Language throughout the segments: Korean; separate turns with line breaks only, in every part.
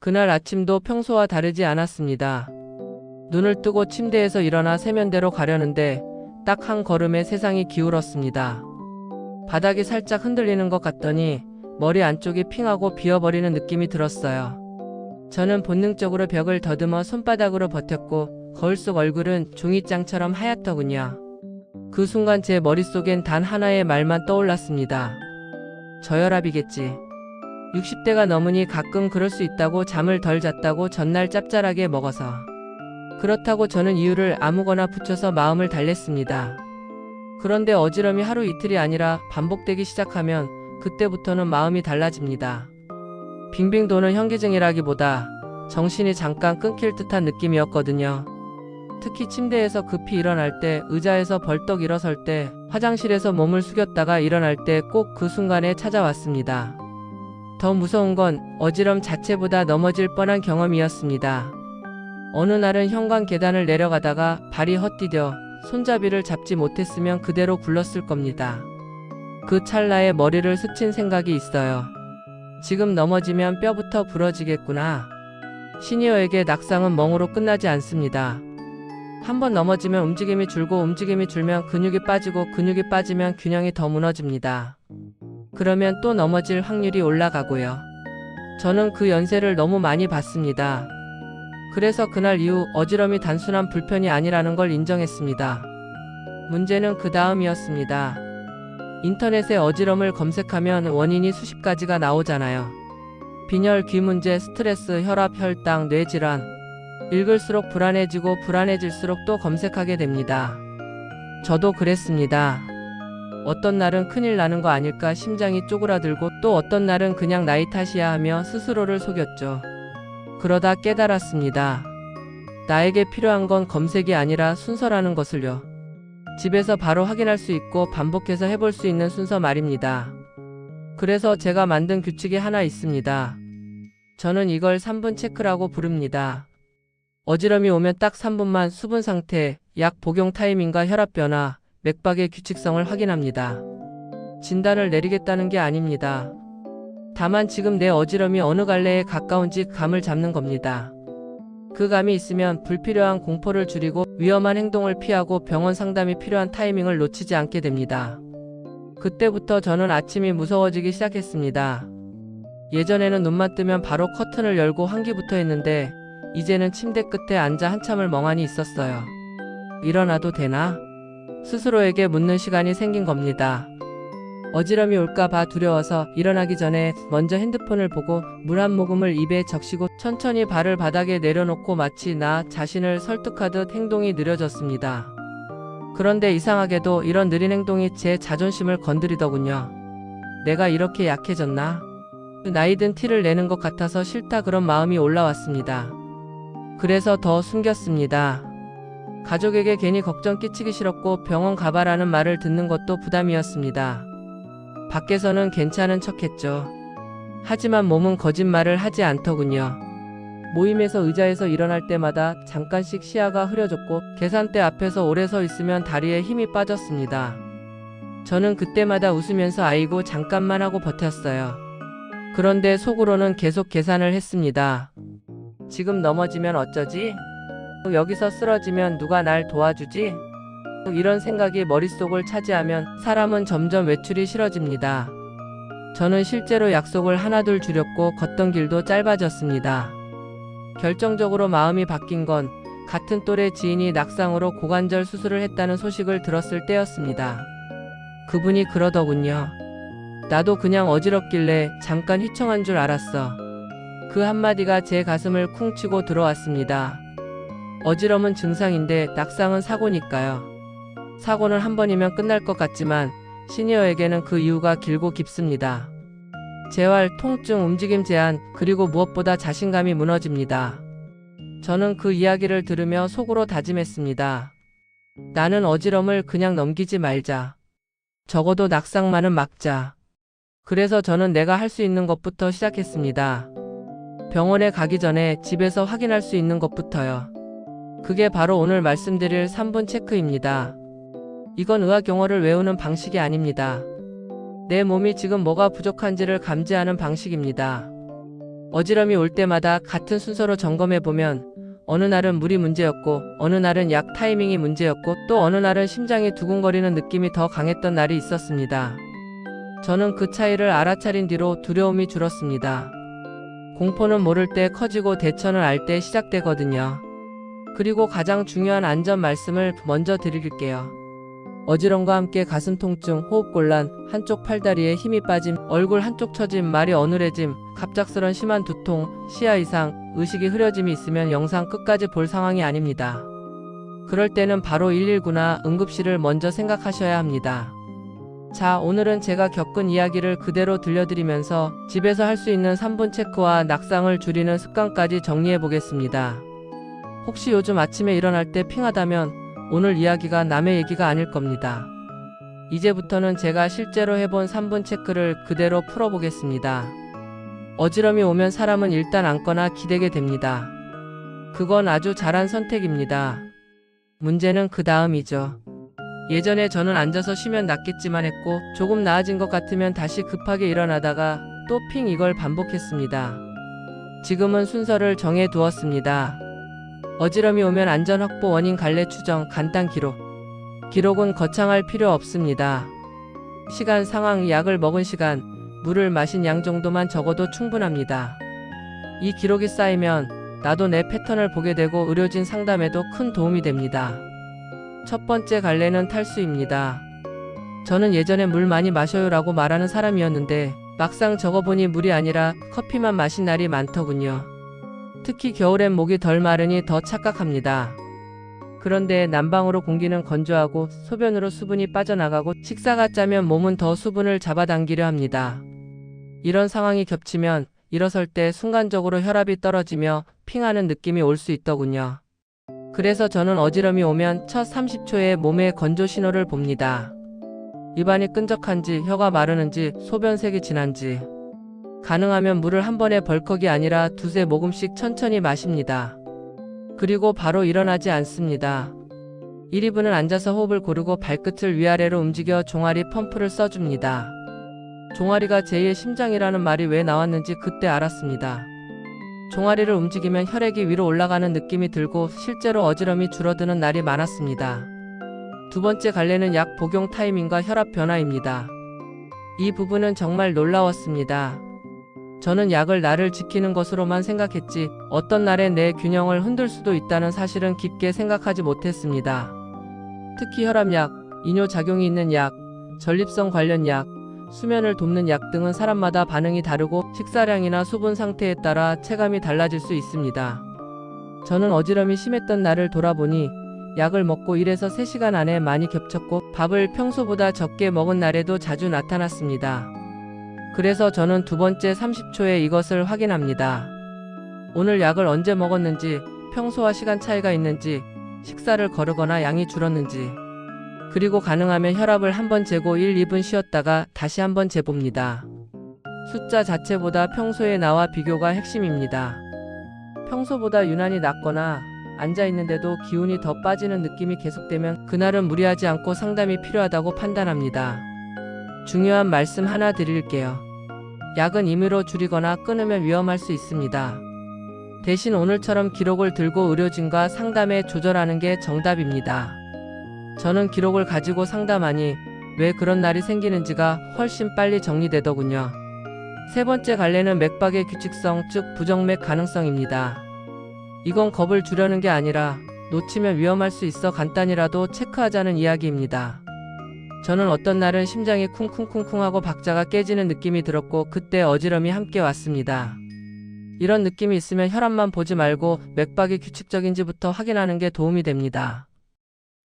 그날 아침도 평소와 다르지 않았습니다. 눈을 뜨고 침대에서 일어나 세면대로 가려는데 딱 한 걸음에 세상이 기울었습니다. 바닥이 살짝 흔들리는 것 같더니 머리 안쪽이 핑하고 비어버리는 느낌이 들었어요. 저는 본능적으로 벽을 더듬어 손바닥으로 버텼고 거울 속 얼굴은 종이장처럼 하얗더군요. 그 순간 제 머릿속엔 단 하나의 말만 떠올랐습니다. 저혈압이겠지. 60대가 넘으니 가끔 그럴 수 있다고, 잠을 덜 잤다고, 전날 짭짤하게 먹어서. 그렇다고 저는 이유를 아무거나 붙여서 마음을 달랬습니다. 그런데 어지럼이 하루 이틀이 아니라 반복되기 시작하면 그때부터는 마음이 달라집니다. 빙빙 도는 현기증이라기보다 정신이 잠깐 끊길 듯한 느낌이었거든요. 특히 침대에서 급히 일어날 때, 의자에서 벌떡 일어설 때, 화장실에서 몸을 숙였다가 일어날 때 꼭 그 순간에 찾아왔습니다. 더 무서운 건 어지럼 자체보다 넘어질 뻔한 경험이었습니다. 어느 날은 현관 계단을 내려가다가 발이 헛디뎌 손잡이를 잡지 못했으면 그대로 굴렀을 겁니다. 그 찰나에 머리를 스친 생각이 있어요. 지금 넘어지면 뼈부터 부러지겠구나. 시니어에게 낙상은 멍으로 끝나지 않습니다. 한번 넘어지면 움직임이 줄고, 움직임이 줄면 근육이 빠지고, 근육이 빠지면 균형이 더 무너집니다. 그러면 또 넘어질 확률이 올라가고요. 저는 그 연세를 너무 많이 봤습니다. 그래서 그날 이후 어지럼이 단순한 불편이 아니라는 걸 인정했습니다. 문제는 그 다음이었습니다. 인터넷에 어지럼을 검색하면 원인이 수십 가지가 나오잖아요. 빈혈, 귀 문제, 스트레스, 혈압, 혈당, 뇌질환. 읽을수록 불안해지고 불안해질수록 또 검색하게 됩니다. 저도 그랬습니다. 어떤 날은 큰일 나는 거 아닐까 심장이 쪼그라들고, 또 어떤 날은 그냥 나이 탓이야 하며 스스로를 속였죠. 그러다 깨달았습니다. 나에게 필요한 건 검색이 아니라 순서라는 것을요. 집에서 바로 확인할 수 있고 반복해서 해볼 수 있는 순서 말입니다. 그래서 제가 만든 규칙이 하나 있습니다. 저는 이걸 3분 체크라고 부릅니다. 어지럼이 오면 딱 3분만 수분 상태, 약 복용 타이밍과 혈압 변화, 맥박의 규칙성을 확인합니다. 진단을 내리겠다는 게 아닙니다. 다만 지금 내 어지럼이 어느 갈래에 가까운지 감을 잡는 겁니다. 그 감이 있으면 불필요한 공포를 줄이고 위험한 행동을 피하고 병원 상담이 필요한 타이밍을 놓치지 않게 됩니다. 그때부터 저는 아침이 무서워지기 시작했습니다. 예전에는 눈만 뜨면 바로 커튼을 열고 환기부터 했는데 이제는 침대 끝에 앉아 한참을 멍하니 있었어요. 일어나도 되나? 스스로에게 묻는 시간이 생긴 겁니다. 어지럼이 올까봐 두려워서 일어나기 전에 먼저 핸드폰을 보고 물 한 모금을 입에 적시고 천천히 발을 바닥에 내려놓고 마치 나 자신을 설득하듯 행동이 느려졌습니다. 그런데 이상하게도 이런 느린 행동이 제 자존심을 건드리더군요. 내가 이렇게 약해졌나? 나이든 티를 내는 것 같아서 싫다, 그런 마음이 올라왔습니다. 그래서 더 숨겼습니다. 가족에게 괜히 걱정 끼치기 싫었고 병원 가봐라는 말을 듣는 것도 부담이었습니다. 밖에서는 괜찮은 척했죠. 하지만 몸은 거짓말을 하지 않더군요. 모임에서 의자에서 일어날 때마다 잠깐씩 시야가 흐려졌고 계산대 앞에서 오래 서 있으면 다리에 힘이 빠졌습니다. 저는 그때마다 웃으면서 아이고 잠깐만 하고 버텼어요. 그런데 속으로는 계속 계산을 했습니다. 지금 넘어지면 어쩌지? 여기서 쓰러지면 누가 날 도와주지? 이런 생각이 머릿속을 차지하면 사람은 점점 외출이 싫어집니다. 저는 실제로 약속을 하나둘 줄였고 걷던 길도 짧아졌습니다. 결정적으로 마음이 바뀐 건 같은 또래 지인이 낙상으로 고관절 수술을 했다는 소식을 들었을 때였습니다. 그분이 그러더군요. 나도 그냥 어지럽길래 잠깐 휘청한 줄 알았어. 그 한마디가 제 가슴을 쿵 치고 들어왔습니다. 어지럼은 증상인데 낙상은 사고니까요. 사고는 한 번이면 끝날 것 같지만 시니어에게는 그 이유가 길고 깊습니다. 재활, 통증, 움직임 제한, 그리고 무엇보다 자신감이 무너집니다. 저는 그 이야기를 들으며 속으로 다짐했습니다. 나는 어지럼을 그냥 넘기지 말자. 적어도 낙상만은 막자. 그래서 저는 내가 할 수 있는 것부터 시작했습니다. 병원에 가기 전에 집에서 확인할 수 있는 것부터요. 그게 바로 오늘 말씀드릴 3분 체크입니다. 이건 의학 용어를 외우는 방식이 아닙니다. 내 몸이 지금 뭐가 부족한지를 감지하는 방식입니다. 어지럼이 올 때마다 같은 순서로 점검해보면 어느 날은 물이 문제였고 어느 날은 약 타이밍이 문제였고 또 어느 날은 심장이 두근거리는 느낌이 더 강했던 날이 있었습니다. 저는 그 차이를 알아차린 뒤로 두려움이 줄었습니다. 공포는 모를 때 커지고 대처는 알 때 시작되거든요. 그리고 가장 중요한 안전 말씀을 먼저 드릴게요. 어지럼과 함께 가슴 통증, 호흡곤란, 한쪽 팔다리에 힘이 빠짐, 얼굴 한쪽 처짐, 말이 어눌해짐, 갑작스런 심한 두통, 시야 이상, 의식이 흐려짐이 있으면 영상 끝까지 볼 상황이 아닙니다. 그럴 때는 바로 119나 응급실을 먼저 생각하셔야 합니다. 자, 오늘은 제가 겪은 이야기를 그대로 들려드리면서 집에서 할 수 있는 3분 체크와 낙상을 줄이는 습관까지 정리해 보겠습니다. 혹시 요즘 아침에 일어날 때 핑하다면 오늘 이야기가 남의 얘기가 아닐 겁니다. 이제부터는 제가 실제로 해본 3분 체크를 그대로 풀어보겠습니다. 어지럼이 오면 사람은 일단 앉거나 기대게 됩니다. 그건 아주 잘한 선택입니다. 문제는 그 다음이죠. 예전에 저는 앉아서 쉬면 낫겠지만 했고 조금 나아진 것 같으면 다시 급하게 일어나다가 또 핑 이걸 반복했습니다. 지금은 순서를 정해 두었습니다. 어지럼이 오면 안전 확보, 원인 갈래 추정, 간단 기록. 기록은 거창할 필요 없습니다. 시간, 상황, 약을 먹은 시간, 물을 마신 양 정도만 적어도 충분합니다. 이 기록이 쌓이면 나도 내 패턴을 보게 되고 의료진 상담에도 큰 도움이 됩니다. 첫 번째 갈래는 탈수입니다. 저는 예전에 물 많이 마셔요라고 말하는 사람이었는데 막상 적어보니 물이 아니라 커피만 마신 날이 많더군요. 특히 겨울엔 목이 덜 마르니 더 착각합니다. 그런데 난방으로 공기는 건조하고 소변으로 수분이 빠져나가고 식사가 짜면 몸은 더 수분을 잡아당기려 합니다. 이런 상황이 겹치면 일어설 때 순간적으로 혈압이 떨어지며 핑하는 느낌이 올 수 있더군요. 그래서 저는 어지럼이 오면 첫 30초에 몸의 건조 신호를 봅니다. 입안이 끈적한지, 혀가 마르는지, 소변색이 진한지. 가능하면 물을 한 번에 벌컥이 아니라 두세 모금씩 천천히 마십니다. 그리고 바로 일어나지 않습니다. 1, 2분은 앉아서 호흡을 고르고 발끝을 위아래로 움직여 종아리 펌프를 써줍니다. 종아리가 제2의 심장이라는 말이 왜 나왔는지 그때 알았습니다. 종아리를 움직이면 혈액이 위로 올라가는 느낌이 들고 실제로 어지럼이 줄어드는 날이 많았습니다. 두 번째 갈래는 약 복용 타이밍과 혈압 변화입니다. 이 부분은 정말 놀라웠습니다. 저는 약을 나를 지키는 것으로만 생각했지 어떤 날엔 내 균형을 흔들 수도 있다는 사실은 깊게 생각하지 못했습니다. 특히 혈압약, 이뇨작용이 있는 약, 전립선 관련 약, 수면을 돕는 약 등은 사람마다 반응이 다르고 식사량이나 수분 상태에 따라 체감이 달라질 수 있습니다. 저는 어지럼이 심했던 날을 돌아보니 약을 먹고 1에서 3시간 안에 많이 겹쳤고 밥을 평소보다 적게 먹은 날에도 자주 나타났습니다. 그래서 저는 두 번째 30초에 이것을 확인합니다. 오늘 약을 언제 먹었는지, 평소와 시간 차이가 있는지, 식사를 거르거나 양이 줄었는지, 그리고 가능하면 혈압을 한번 재고 1, 2분 쉬었다가 다시 한번 재봅니다. 숫자 자체보다 평소의 나와 비교가 핵심입니다. 평소보다 유난히 낮거나 앉아있는데도 기운이 더 빠지는 느낌이 계속되면 그날은 무리하지 않고 상담이 필요하다고 판단합니다. 중요한 말씀 하나 드릴게요. 약은 임의로 줄이거나 끊으면 위험할 수 있습니다. 대신 오늘처럼 기록을 들고 의료진과 상담에 조절하는 게 정답입니다. 저는 기록을 가지고 상담하니 왜 그런 날이 생기는지가 훨씬 빨리 정리되더군요. 세 번째 갈래는 맥박의 규칙성, 즉 부정맥 가능성입니다. 이건 겁을 주려는 게 아니라 놓치면 위험할 수 있어 간단히라도 체크하자는 이야기입니다. 저는 어떤 날은 심장이 쿵쿵쿵쿵하고 박자가 깨지는 느낌이 들었고 그때 어지럼이 함께 왔습니다. 이런 느낌이 있으면 혈압만 보지 말고 맥박이 규칙적인지부터 확인하는 게 도움이 됩니다.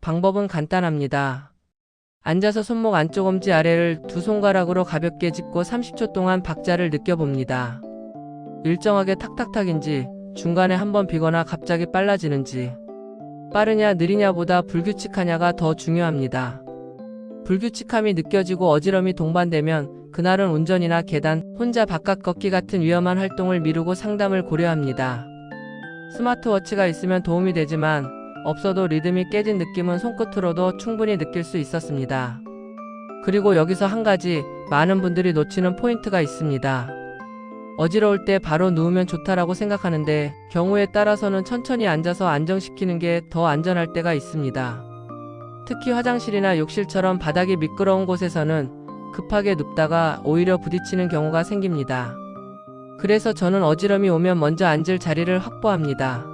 방법은 간단합니다. 앉아서 손목 안쪽 엄지 아래를 두 손가락으로 가볍게 짚고 30초 동안 박자를 느껴봅니다. 일정하게 탁탁탁인지 중간에 한번 비거나 갑자기 빨라지는지 빠르냐 느리냐보다 불규칙하냐가 더 중요합니다. 불규칙함이 느껴지고 어지럼이 동반되면 그날은 운전이나 계단, 혼자 바깥 걷기 같은 위험한 활동을 미루고 상담을 고려합니다. 스마트워치가 있으면 도움이 되지만 없어도 리듬이 깨진 느낌은 손끝으로도 충분히 느낄 수 있었습니다. 그리고 여기서 한 가지 많은 분들이 놓치는 포인트가 있습니다. 어지러울 때 바로 누우면 좋다라고 생각하는데 경우에 따라서는 천천히 앉아서 안정시키는 게 더 안전할 때가 있습니다. 특히 화장실이나 욕실처럼 바닥이 미끄러운 곳에서는 급하게 눕다가 오히려 부딪히는 경우가 생깁니다. 그래서 저는 어지럼이 오면 먼저 앉을 자리를 확보합니다.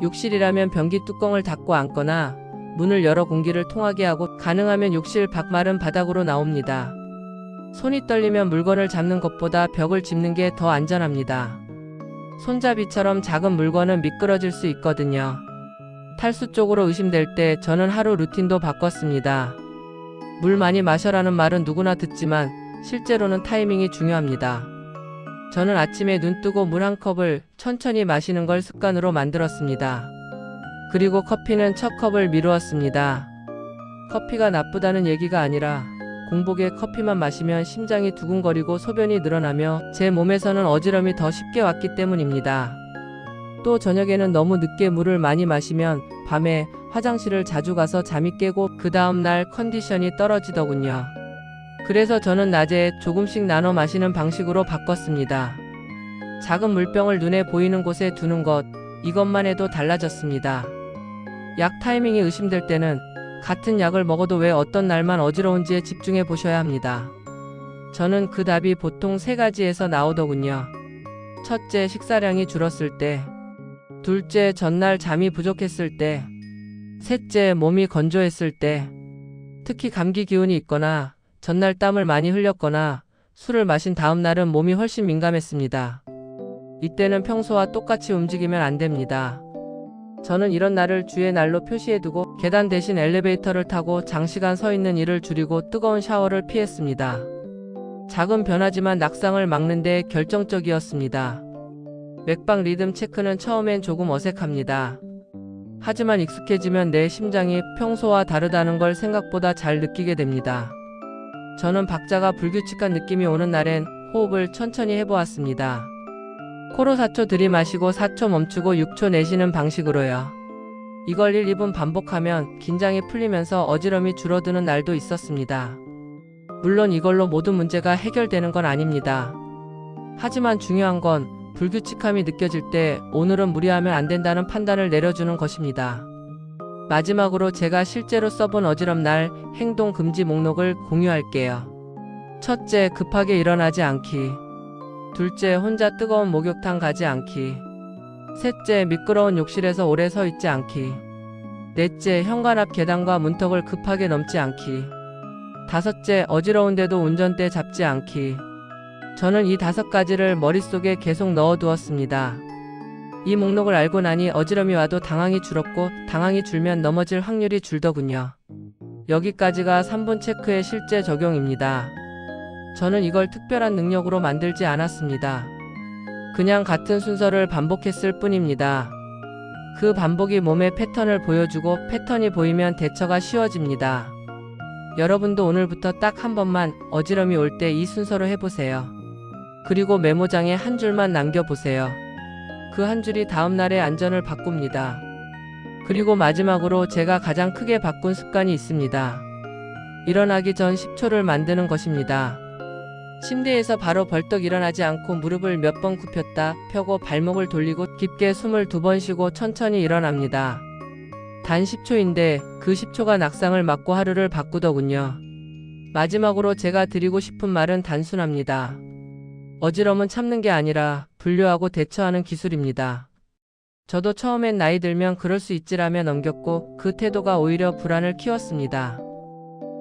욕실이라면 변기 뚜껑을 닫고 앉거나 문을 열어 공기를 통하게 하고 가능하면 욕실 밖 마른 바닥으로 나옵니다. 손이 떨리면 물건을 잡는 것보다 벽을 짚는 게 더 안전합니다. 손잡이처럼 작은 물건은 미끄러질 수 있거든요. 탈수 쪽으로 의심될 때 저는 하루 루틴도 바꿨습니다. 물 많이 마셔라는 말은 누구나 듣지만 실제로는 타이밍이 중요합니다. 저는 아침에 눈 뜨고 물 한 컵을 천천히 마시는 걸 습관으로 만들었습니다. 그리고 커피는 첫 컵을 미루었습니다. 커피가 나쁘다는 얘기가 아니라 공복에 커피만 마시면 심장이 두근거리고 소변이 늘어나며 제 몸에서는 어지럼이 더 쉽게 왔기 때문입니다. 또 저녁에는 너무 늦게 물을 많이 마시면 밤에 화장실을 자주 가서 잠이 깨고 그 다음날 컨디션이 떨어지더군요. 그래서 저는 낮에 조금씩 나눠 마시는 방식으로 바꿨습니다. 작은 물병을 눈에 보이는 곳에 두는 것, 이것만 해도 달라졌습니다. 약 타이밍이 의심될 때는 같은 약을 먹어도 왜 어떤 날만 어지러운지에 집중해 보셔야 합니다. 저는 그 답이 보통 3가지에서 나오더군요. 첫째, 식사량이 줄었을 때. 둘째, 전날 잠이 부족했을 때. 셋째, 몸이 건조했을 때. 특히 감기 기운이 있거나 전날 땀을 많이 흘렸거나 술을 마신 다음 날은 몸이 훨씬 민감했습니다. 이때는 평소와 똑같이 움직이면 안 됩니다. 저는 이런 날을 주의 날로 표시해두고 계단 대신 엘리베이터를 타고 장시간 서 있는 일을 줄이고 뜨거운 샤워를 피했습니다. 작은 변화지만 낙상을 막는 데 결정적이었습니다. 맥박 리듬 체크는 처음엔 조금 어색합니다. 하지만 익숙해지면 내 심장이 평소와 다르다는 걸 생각보다 잘 느끼게 됩니다. 저는 박자가 불규칙한 느낌이 오는 날엔 호흡을 천천히 해보았습니다. 코로 4초 들이마시고 4초 멈추고 6초 내쉬는 방식으로요. 이걸 1, 2분 반복하면 긴장이 풀리면서 어지럼이 줄어드는 날도 있었습니다. 물론 이걸로 모든 문제가 해결되는 건 아닙니다. 하지만 중요한 건 불규칙함이 느껴질 때 오늘은 무리하면 안 된다는 판단을 내려주는 것입니다. 마지막으로 제가 실제로 써본 어지럼 날 행동 금지 목록을 공유할게요. 첫째, 급하게 일어나지 않기. 둘째, 혼자 뜨거운 목욕탕 가지 않기. 셋째, 미끄러운 욕실에서 오래 서 있지 않기. 넷째, 현관 앞 계단과 문턱을 급하게 넘지 않기. 다섯째, 어지러운데도 운전대 잡지 않기. 저는 이 5가지를 머릿속에 계속 넣어두었습니다. 이 목록을 알고 나니 어지럼이 와도 당황이 줄었고 당황이 줄면 넘어질 확률이 줄더군요. 여기까지가 3분 체크의 실제 적용입니다. 저는 이걸 특별한 능력으로 만들지 않았습니다. 그냥 같은 순서를 반복했을 뿐입니다. 그 반복이 몸의 패턴을 보여주고 패턴이 보이면 대처가 쉬워집니다. 여러분도 오늘부터 딱 한 번만 어지럼이 올 때 이 순서로 해보세요. 그리고 메모장에 한 줄만 남겨보세요. 그 한 줄이 다음날의 안전을 바꿉니다. 그리고 마지막으로 제가 가장 크게 바꾼 습관이 있습니다. 일어나기 전 10초를 만드는 것입니다. 침대에서 바로 벌떡 일어나지 않고 무릎을 몇 번 굽혔다 펴고 발목을 돌리고 깊게 숨을 2번 쉬고 천천히 일어납니다. 단 10초인데 그 10초가 낙상을 막고 하루를 바꾸더군요. 마지막으로 제가 드리고 싶은 말은 단순합니다. 어지럼은 참는 게 아니라 분류하고 대처하는 기술입니다. 저도 처음엔 나이 들면 그럴 수 있지라며 넘겼고 그 태도가 오히려 불안을 키웠습니다.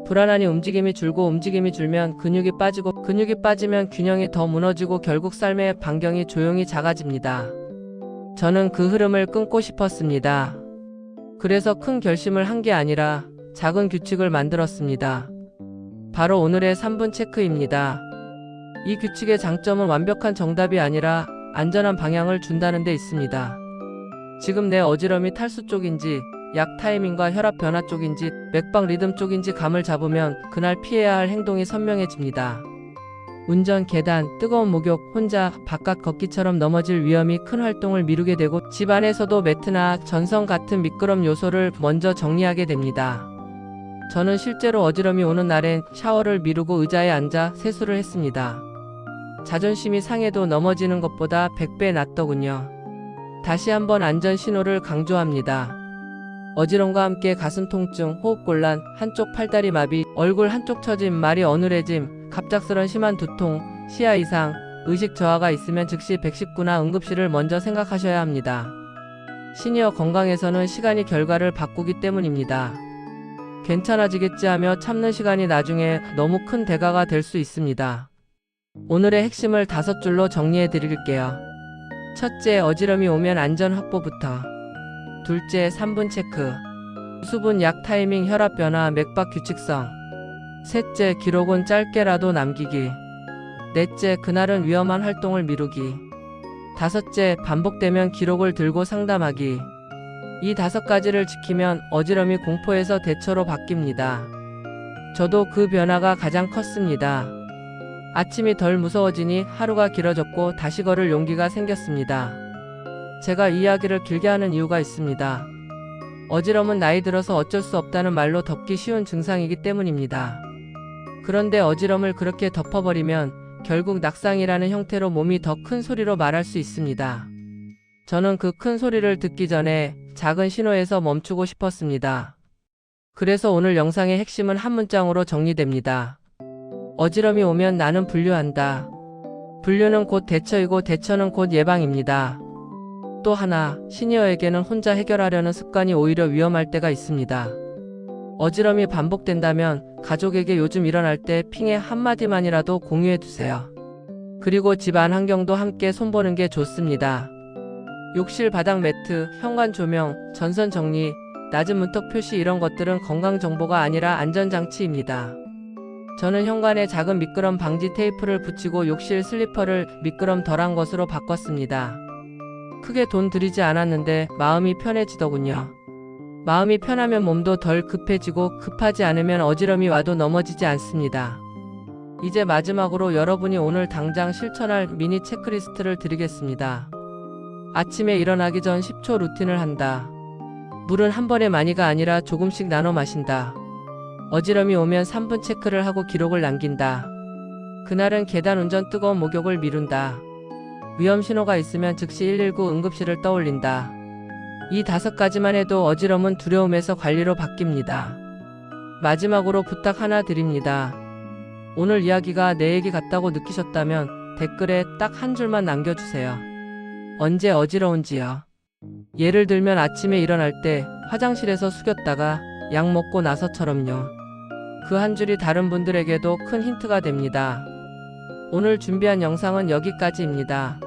불안하니 움직임이 줄고 움직임이 줄면 근육이 빠지고 근육이 빠지면 균형이 더 무너지고 결국 삶의 반경이 조용히 작아집니다. 저는 그 흐름을 끊고 싶었습니다. 그래서 큰 결심을 한 게 아니라 작은 규칙을 만들었습니다. 바로 오늘의 3분 체크입니다. 이 규칙의 장점은 완벽한 정답이 아니라 안전한 방향을 준다는 데 있습니다. 지금 내 어지럼이 탈수 쪽인지 약 타이밍과 혈압 변화 쪽인지 맥박 리듬 쪽인지 감을 잡으면 그날 피해야 할 행동이 선명해집니다. 운전, 계단, 뜨거운 목욕, 혼자 바깥 걷기처럼 넘어질 위험이 큰 활동을 미루게 되고 집 안에서도 매트나 전선 같은 미끄럼 요소를 먼저 정리하게 됩니다. 저는 실제로 어지럼이 오는 날엔 샤워를 미루고 의자에 앉아 세수를 했습니다. 자존심이 상해도 넘어지는 것보다 100배 낫더군요. 다시 한번 안전 신호를 강조합니다. 어지럼과 함께 가슴 통증, 호흡곤란, 한쪽 팔다리 마비, 얼굴 한쪽 처짐, 말이 어눌해짐, 갑작스런 심한 두통, 시야 이상, 의식 저하가 있으면 즉시 119나 응급실을 먼저 생각하셔야 합니다. 시니어 건강에서는 시간이 결과를 바꾸기 때문입니다. 괜찮아지겠지 하며 참는 시간이 나중에 너무 큰 대가가 될 수 있습니다. 오늘의 핵심을 5줄로 정리해 드릴게요. 첫째, 어지럼이 오면 안전 확보부터. 둘째, 3분 체크. 수분, 약, 타이밍, 혈압 변화, 맥박 규칙성. 셋째, 기록은 짧게라도 남기기. 넷째, 그날은 위험한 활동을 미루기. 다섯째, 반복되면 기록을 들고 상담하기. 이 5가지를 지키면 어지럼이 공포에서 대처로 바뀝니다. 저도 그 변화가 가장 컸습니다. 아침이 덜 무서워지니 하루가 길어졌고 다시 걸을 용기가 생겼습니다. 제가 이 이야기를 길게 하는 이유가 있습니다. 어지럼은 나이 들어서 어쩔 수 없다는 말로 덮기 쉬운 증상이기 때문입니다. 그런데 어지럼을 그렇게 덮어버리면 결국 낙상이라는 형태로 몸이 더 큰 소리로 말할 수 있습니다. 저는 그 큰 소리를 듣기 전에 작은 신호에서 멈추고 싶었습니다. 그래서 오늘 영상의 핵심은 한 문장으로 정리됩니다. 어지럼이 오면 나는 분류한다. 분류는 곧 대처이고 대처는 곧 예방입니다. 또 하나, 시니어에게는 혼자 해결하려는 습관이 오히려 위험할 때가 있습니다. 어지럼이 반복된다면 가족에게 요즘 일어날 때 핑계 한마디만이라도 공유해 두세요. 그리고 집안 환경도 함께 손보는 게 좋습니다. 욕실 바닥 매트, 현관 조명, 전선 정리, 낮은 문턱 표시 이런 것들은 건강 정보가 아니라 안전장치입니다. 저는 현관에 작은 미끄럼 방지 테이프를 붙이고 욕실 슬리퍼를 미끄럼 덜한 것으로 바꿨습니다. 크게 돈 들이지 않았는데 마음이 편해지더군요. 마음이 편하면 몸도 덜 급해지고 급하지 않으면 어지럼이 와도 넘어지지 않습니다. 이제 마지막으로 여러분이 오늘 당장 실천할 미니 체크리스트를 드리겠습니다. 아침에 일어나기 전 10초 루틴을 한다. 물은 한 번에 많이가 아니라 조금씩 나눠 마신다. 어지럼이 오면 3분 체크를 하고 기록을 남긴다. 그날은 계단 운전, 뜨거운 목욕을 미룬다. 위험 신호가 있으면 즉시 119 응급실을 떠올린다. 이 5가지만 해도 어지럼은 두려움에서 관리로 바뀝니다. 마지막으로 부탁 하나 드립니다. 오늘 이야기가 내 얘기 같다고 느끼셨다면 댓글에 딱 한 줄만 남겨주세요. 언제 어지러운지요. 예를 들면 아침에 일어날 때 화장실에서 숙였다가 약 먹고 나서처럼요. 그 한 줄이 다른 분들에게도 큰 힌트가 됩니다. 오늘 준비한 영상은 여기까지입니다.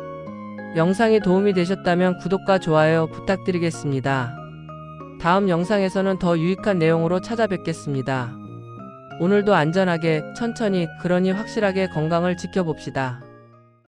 영상이 도움이 되셨다면 구독과 좋아요 부탁드리겠습니다. 다음 영상에서는 더 유익한 내용으로 찾아뵙겠습니다. 오늘도 안전하게, 천천히, 그러니 확실하게 건강을 지켜봅시다.